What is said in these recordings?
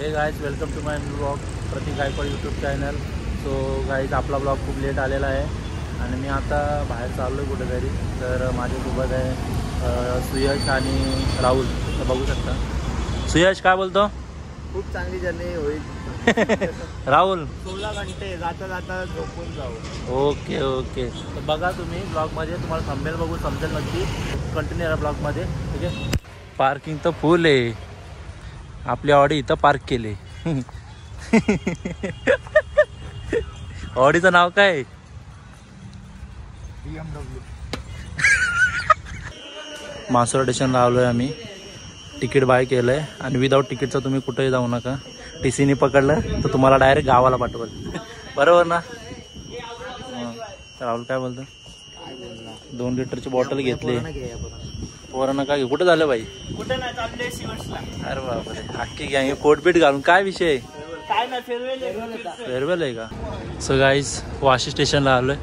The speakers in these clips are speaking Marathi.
हे guys welcome to my blog Pratik Gaikwad YouTube channel. So guys आपला ब्लॉग खूप लेट आलेला आहे आणि मी आता बाहेर चाललो आहे कुठेतरी. तर माझ्यासोबत आहे सुयश आणि राहुल. तर बघू शकता. सुयश काय बोलतो? खूप चांगली जर्नी होईल. राहुल 16 घंटे जाता जाता झोपून जाऊ. Okay okay. तर बघा तुम्ही ब्लॉगमध्ये तुम्हाला थंबनेल बघू समजेल नक्की. कंटिन्यू आहे ब्लॉगमध्ये. ठीक आहे. पार्किंग तर फुल आहे. आपली ऑडी इथं पार्क केली. ऑडीचं नाव काय? BMW. मासोर स्टेशनला आलो आहे आम्ही. तिकीट बाय केलं आहे आणि विदाऊट तिकीटचं तुम्ही कुठेही जाऊ नका. TCने पकडलं तर तुम्हाला डायरेक्ट गावाला पाठवल. बरोबर ना? राहुल काय बोलतो? 2 लिटरची बॉटल घेतली. पोरांना काय कुठे झालं बाई? कुठे नाही चालले शिवसला. अरे बापरे अख्खी गँग कोटबीट घालून. काय विषय? काय नाही फेअरवेल आहे का? सो गाईज वाशी स्टेशनला आलोय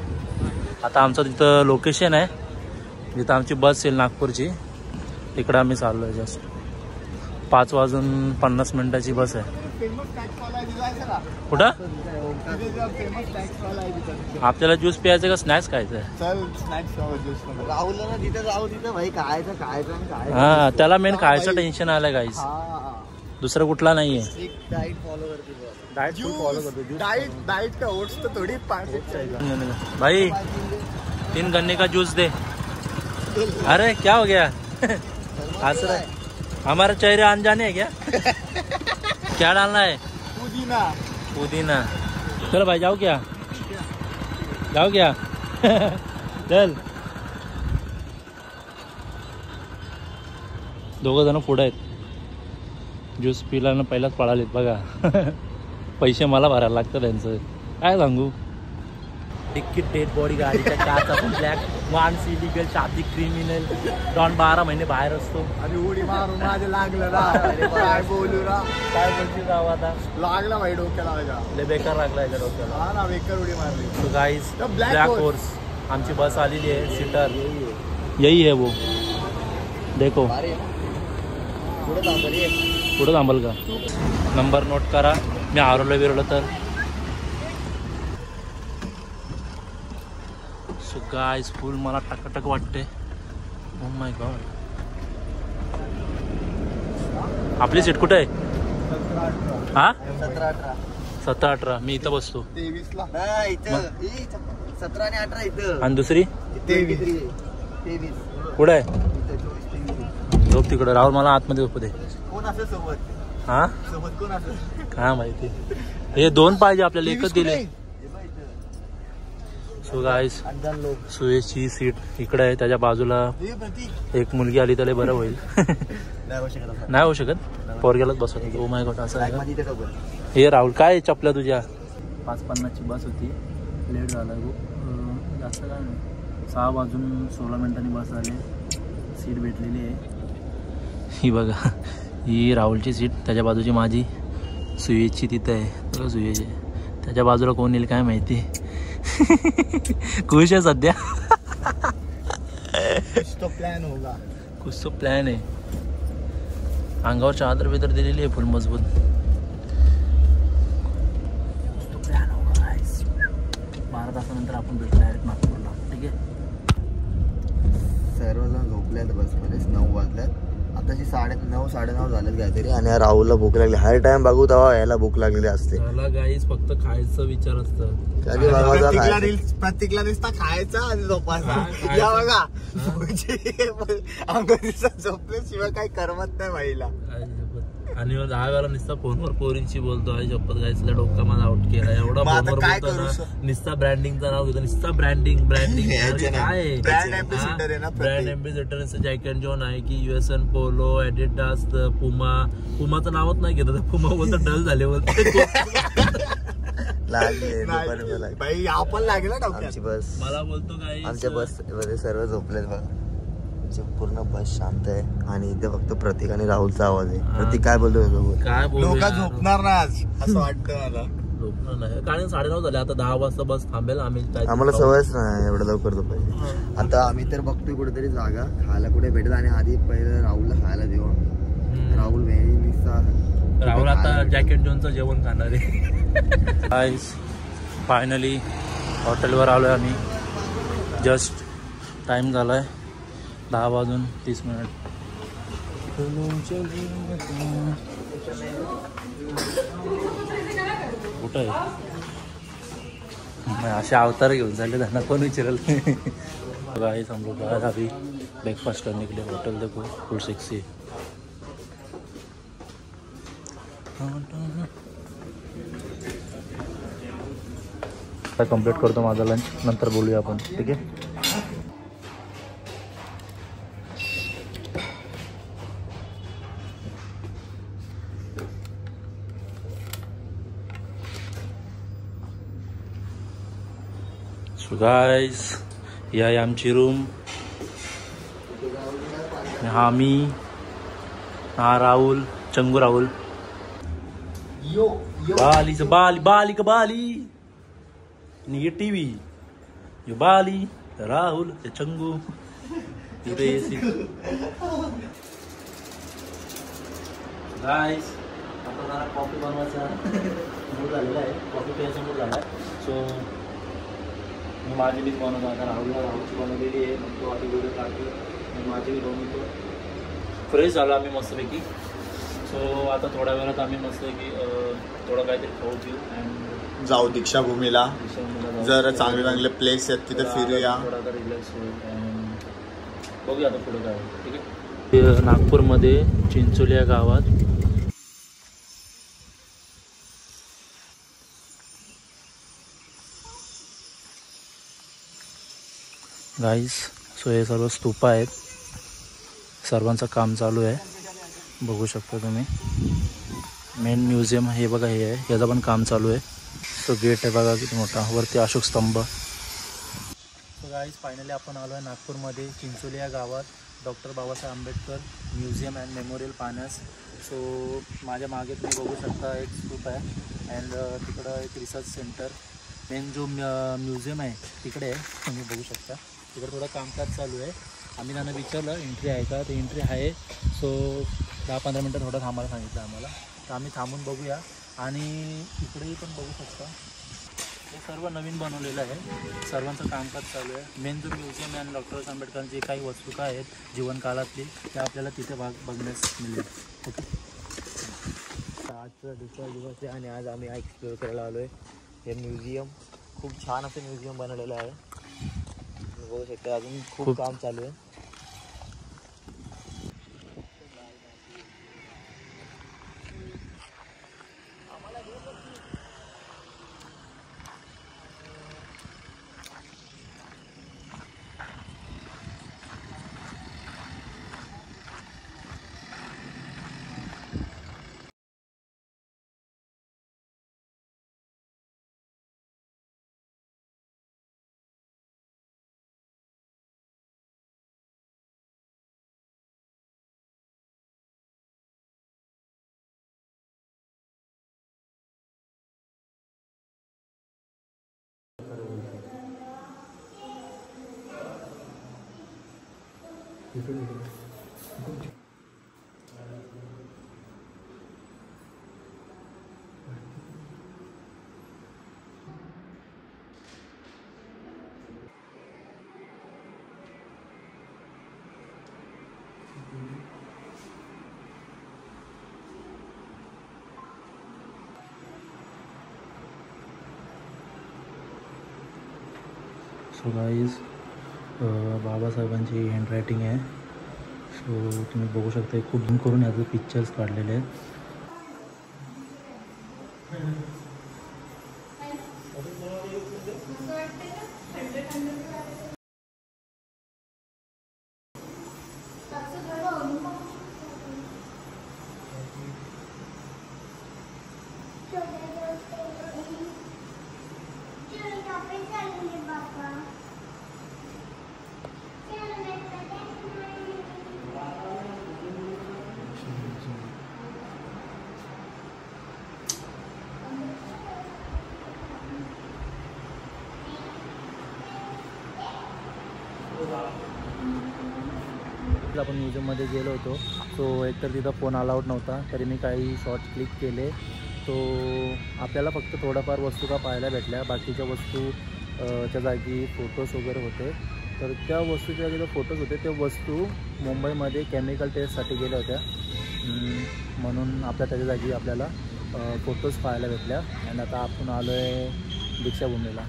आता. आमचं तिथं लोकेशन आहे जिथं आमची बस येईल नागपूरची. तिकडं आम्ही चाललो आहे. जस्ट 5:50 बस आहे. कुठं? आपल्याला ज्यूस प्यायचं का स्नॅक्स खायचं आहे? चल स्नॅक्स राहुलला ना तिथे जाऊ. तिथे भाई खायचं. हा त्याला मेन खायचं टेन्शन आलंय गाईज. दुसरं कुठला नाहीये. डाएट फॉलो करते. डाएट फॉलो करतो. डाइट का ओट्स तो थोड़ी भाई 3 गन्ने का जूस दे. अरे क्या हो गया? हंस रहा है. हमारे चेहरे अनजाने है क्या? क्या डालना है? पुदीना. चलो भाई जाओ क्या? चल. 2 जण पुढे आहेत. ज्यूस पिला ना पहिलाच पळालेत बघा. पैसे मला भरायला लागतं त्यांचं. काय सांगू. डिक्कीट डेड बॉडी गाडीच्या काचा पण ब्लॅक. माणस इलिगल शादी क्रिमिनल. डॉन 12 महिने बाहेर असतो. आणि उडी मारून माझे लागलं ना. काय बोलू ना. काय बोलते राव आता? लागला भाई डोक्याला. लय बेकार लागला याच्या डोक्याला. हा ना बेकार उडी मारली. तो गाइस ब्लॅक हॉर्स आमची बस आलेली आहे. सीटर यही है वो. देखो पुढे थांबल का? नंबर नोट करा. मी हरवलं तर. सो गाइस फुल मला टकटक वाटते. Oh my God. आपली सीट कुठे आहे? 17-18. मी इथं बसतो. 23 ला. 17 आणि 18 इथं. आणि दुसरी 23 कुठे आहे? झोप तिकडं. राहुल मला आतमध्ये झोपू दे. कोण असेल सोबत? हा सोबत कोण असेल काय माहिती. हे 2 पाहिजे आपल्याला. एकच दिले. सो गाईस सुयशची सीट इकडे आहे. त्याच्या बाजूला एक मुलगी आली त्याला बरं होईल. नाही होऊ शकत. पोरग्यालाच बसवत. ओ माय गॉड असं आहे. हे राहुल काय चपल्या तुझ्या? 5:50ची बस होती. लेट झाला जास्त काय नाही. 6:16 बस आली. सीट भेटलेली आहे. ही बघा. ही राहुलची सीट. त्याच्या बाजूची माझी. सुयशची तिथं आहे. बघा सुयश आहे. त्याच्या बाजूला कोण येईल काय माहिती. खुश आहे सध्या. कुछ तो प्लॅन आहे. अंगावर चादर बिदर दिलेली आहे फुल मजबूत. 12 तासानंतर आपण भेटू डायरेक्ट नागपूरला. ठीक आहे. सर्वजण झोपल्यात बसमध्ये. 9 वाजल्यात. आताशी 9:30 साडेनऊ झालेत काहीतरी. आणि राहुलला भूक लागली. हर टाइम बघू तेव्हा याला भूक लागलेली असते. मला गाईस फक्त खायचं विचार असतं. प्रत्येकला नुसता खायचा आणि झोपायचा. या बघा झोपल्याशिवाय काही करमत नाही बाईला. आणि 10 वेळा नुसता फोनवर पोरींची बोलतो. आई शपथ गायसला डोका माझा आउट केला. एवढा नुसता ब्रँडिंगचं नाव घेतो. नुसता ब्रँडिंग काय ब्रँड एम्बेसिडर आहे ना. Brand ambassador jack and John आहे की US पोलो ॲडिडास पुमाचं नावच नाही घेत. पुमा बोलतो डल झाले बोलतो. भाई आपण लागेल आमची बस. मला बोलतो काय आमच्या बस मध्ये सर्व झोपलेत बघा. पूर्ण बस शांत आहे. आणि इथे फक्त प्रतीक आणि राहुलचा आवाज आहे. प्रतीक काय बोलतोय? काय लोक झोपणार ना आज असं वाटतं मला. झोपणार नाही कारण 9:30 झाले. आता 10 वाजता बस थांबेल. आम्हाला सवयच नाही एवढं लवकर झोपायची. आता आम्ही तर बघतोय कुठेतरी जागा खायला कुठे भेटेल. आणि आधी पहिलं राहुलला खायला देऊ आम्ही. राहुल निस्ता राहुल आता जॅकेट जोनचं जेवण खाणार आहे. गाईस फायनली हॉटेलवर आलो आहे आम्ही. जस्ट टाईम झाला आहे 10:30. कुठं आहे असे अवतार घेऊन झाले त्यांना कोण विचारल. गाइस हम लोग बाहर अभी ब्रेकफास्ट करने के लिए. होटल देखो फुल सेक्सी. कंप्लीट करतो माझा लंच, नंतर बोलूया आपण. ठीक आहे. सो गाइस या आहे आमची रूम. हा मी, हा राहुल, चंगू राहुल. बालीचं बाली, बाली का बाली. आणि ये टीव्ही, यो बाली, राहुल, ते चंगू. गाइस आता जरा कॉफी बनवायचा मूड झालेला आहे, कॉफी प्यायचा मूड झाला आहे. सो मी माझी बीच बनवतो आता. राहुलची बनवलेली आहे, मग तो आधी व्हिडिओ काढतो. मी माझी बी बनवतो. फ्रेश झालो आम्ही मस्तपैकी. सो आता थोड्या वेळात आम्ही मस्तपैकी थोडं काहीतरी खाऊ पिऊ अँड जाऊ दीक्षाभूमीला. जर चांगले चांगले प्लेस आहेत तिथे फिरूया. थोडा रिलॅक्स होईल अँड बघूया आता पुढे काय. ठीक आहे. नागपूरमध्ये चिंचोली या गावात गाईस. सो हे सर्व स्तूप आहेत, सर्वांचं काम चालू आहे. बघू शकता तुम्ही. मेन म्युझियम हे बघा, हे आहे, याचं पण काम चालू आहे. सो गेट आहे बघा किती मोठा, वरती अशोक स्तंभ. सो गाईस फायनली आपण आलो आहे नागपूरमध्ये चिंचोली या गावात doctor Babasaheb Ambedkar museum and memorial पाहण्यास. सो माझ्या मागे तुम्ही बघू शकता एक स्तूप आहे अँड तिकडं एक रिसर्च सेंटर. मेन जो म्युझियम आहे तिकडे आहे, तुम्ही बघू शकता. तिकडे थोडं कामकाज चालू आहे. आम्ही त्यांना विचारलं एंट्री आहे का, तर एंट्री आहे. सो 10-15 मिनटं थोडं थांबायला सांगितलं आम्हाला, तर आम्ही थांबून बघूया. आणि इकडेही पण बघू शकता हे सर्व नवीन बनवलेलं आहे, सर्वांचं कामकाज चालू आहे. मेन जो म्युझियम आहे आणि डॉक्टर आंबेडकरांची काही वस्तू काय आहेत जीवनकाळातली, त्या आपल्याला तिथे बघण्यास मिळेल. ओके. आजचा दुसरा दिवस आहे आणि आज आम्ही एक्सप्लोअर करायला आलो आहे. हे म्युझियम खूप छान असं म्युझियम बनवलेलं आहे. बघू शकता अजून खूप काम चालू आहे. सो गाईज बाबासाहेबांची हँडरायटिंग आहे. सो तुम्ही बघू शकता खूप झूम करून याचे पिक्चर्स काढलेले आहेत. आपण म्युझियममध्ये गेलो होतो. सो सो एकतर तिथं फोन अलाउड नव्हता, तरी मी काही शॉर्ट क्लिक केले. तो आपल्याला फक्त थोड्याफार वस्तू का पाहायला भेटल्या, बाकीच्या वस्तू च्या जागी फोटोज वगैरे होते. तर त्या वस्तूच्या जागी जो फोटोज होते, ते वस्तू मुंबईमध्ये केमिकल टेस्टसाठी गेल्या होत्या, म्हणून त्याच्या जागी आपल्याला फोटोज पाहायला भेटल्या. आणि आता आपण आलो आहे दीक्षाभूमीला.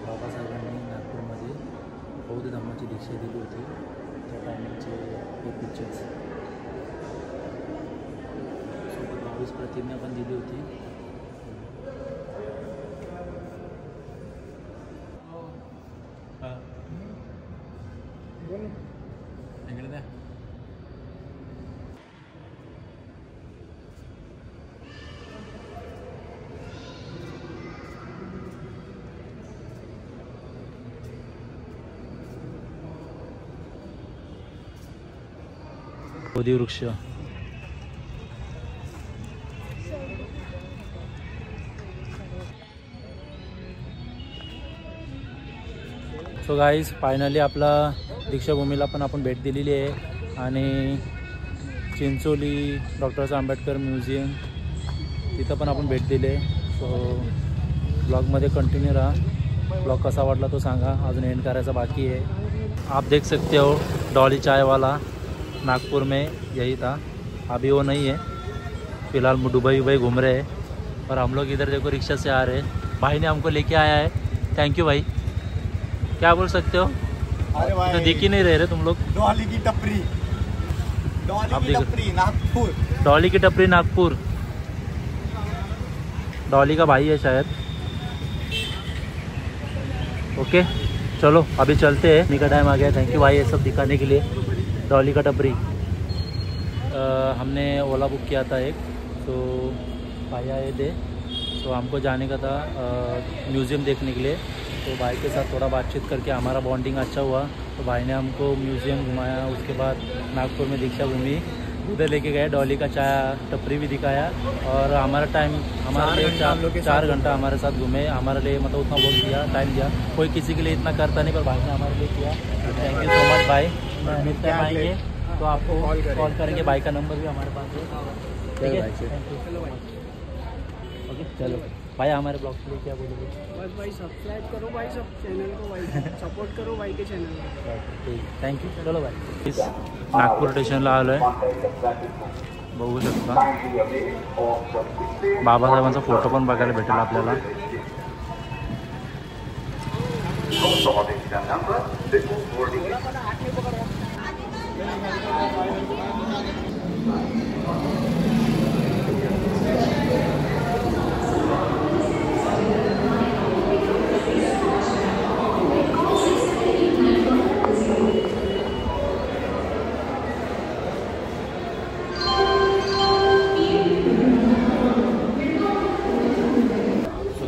बाबासाहेबांनी नागपूरमध्ये बौद्ध धर्माची दीक्षा दिली होती, त्या टायमिंगचे हे पिक्चर्स. सोबत 22 प्रतिज्ञा पण दिली होती. इकडे द्या. बोधी वृक्ष. सो गाईज, फायनली आपला दीक्षाभूमीला पण आपण भेट दिलेली आहे. आणि चिंचोली डॉक्टर आंबेडकर म्युझियम तिथं पण आपण भेट दिली आहे. सो ब्लॉगमध्ये कंटिन्यू रहा. ब्लॉग कसा वाटला तो सांगा, अजून एंड करायचा बाकी है. आप देख सकते हो डॉली चाय वाला नागपुर में यही था. अभी वो नहीं है, फ़िलहाल दुबई घूम रहे हैं. और हम लोग इधर देखो रिक्शा से आ रहे हैं. भाई ने हमको लेके आया है. थैंक यू भाई. क्या बोल सकते हो? अरे भाई, तो दिख ही नहीं रहे तुम लोग. डॉली की टपरी, नागपुर. डॉली की टपरी नागपुर. डॉली का भाई है शायद. ओके चलो अभी चलते हैं, का टाइम आ गया. थैंक यू भाई ये सब दिखाने के लिए. डॉली का टपरी हमने ओला बुक किया था एक, तो भाई आए थे. तो हमको जाने का था म्यूज़ियम देखने के लिए. तो भाई के साथ थोड़ा बातचीत करके हमारा बॉन्डिंग अच्छा हुआ. तो भाई ने हमको म्यूज़ियम घुमाया. उसके बाद नागपुर में दीक्षाभूमि उधर लेके गए. डॉली का चाय टपरी भी दिखाया. और हमारा टाइम हमारे लिए 4 घंटा हमारे साथ घूमे. हमारे लिए मतलब उतना बहुत दिया, टाइम दिया. कोई किसी के लिए इतना करता नहीं, पर भाई ने हमारे लिए किया. थैंक यू सो मच भाई. नेक्स्ट टाइम आएंगे तो आपको कॉल करेंगे. भाई का नंबर भी हमारे पास है. ठीक है, थैंक यू. ओके चलो भाई, हमारे ब्लॉग के लिए क्या बोलोगे? बस भाई सब्सक्राइब करो भाई, सब चैनल को भाई सपोर्ट करो भाई के चॅनल को. ठीक, थँक्यू. चलो भाई. नागपूर स्टेशनला आलो आहे. बघू शकता बाबासाहेबांचा फोटो पण बघायला भेटेल आपल्याला.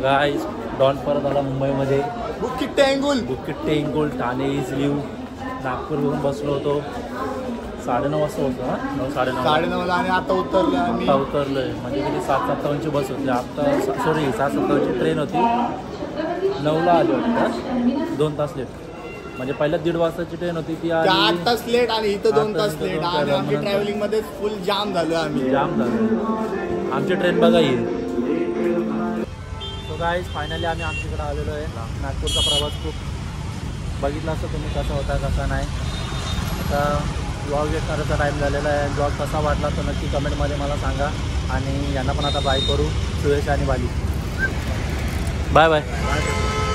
गाइस, डॉन परत आला मुंबईमध्ये. बुकिट टेंगुल ठाणे इजलीव नागपूरवरून बसलो होतो. 9:30 वाजता होतो ना, 9:30 आणि आता उतरलोय. म्हणजे किती 7:57ची बस होती. आता सॉरी 7:57ची ट्रेन होती. 9ला आली होती, 2 तास लेट. म्हणजे पहिल्या 1:30 वाजताची ट्रेन होती ती 8 तास लेट आणि इथं 2 8 तास तास लेट इथं आणि दोन आमची तास. ट्रॅव्हलिंग मध्ये फुल जाम झालो आम्ही. जाम झालं. आमची ट्रेन बघा येईल. सो गाईज फायनली आम्ही आमच्याकडे आलेलो आहे. नागपूरचा प्रवास खूप बघितला असतं तुम्ही कसा होता कसा नाही. आता ब्लॉग एड करायचा टाईम झालेला आहे. ब्लॉग कसा वाटला तर नक्की कमेंटमध्ये मला सांगा. आणि यांना पण आता बाय करू सुयश आणि बाली. Bye bye.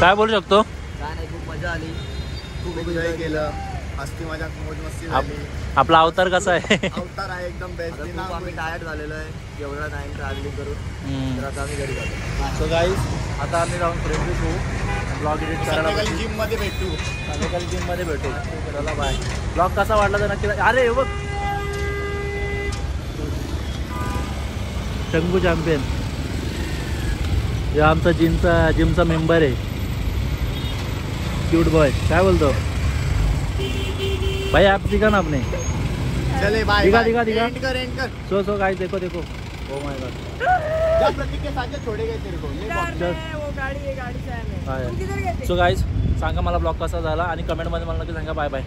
काय बोलू शकतो? काय नाही, खूप मजा आली. खूप एन्जॉय केलं. मस्ती मजा मोज मस्ती झाली. आपला अवतार कसा आहे? अवतार आहे एकदम बेस्ट. आता खूप आम्ही टायर्ड झालेलो आहे एवढा टाइम ट्रॅव्हलिंग करून. तर आता आम्ही घरी जातो. सो गाईज आता आम्ही जाऊन फ्रेश होऊ. ब्लॉग एडिट करायला जिम मध्ये भेटू. संध्याकाळी जिममध्ये भेटू. चला बाय. ब्लॉग कसा वाटला तर नक्की. अरे बघ शंभू चॅम्पियन हे आमचा जिमचा मेंबर आहे. Cute boy. काय बोलतो भाई? आप दिखा ना आपने. चले बाय. दिखा. एंड कर. सो गाइस देखो ओ माय गॉड. जा प्रतीक के साथ छोड़े गए तेरे को. ले मैं वो गाड़ी है, गाड़ी से आया मैं. हाँ, तुम किधर गए थे? सो गाइस सांगा मला ब्लॉग कसा झाला आणि कमेंटमध्ये मला नक्की सांगा. Bye bye.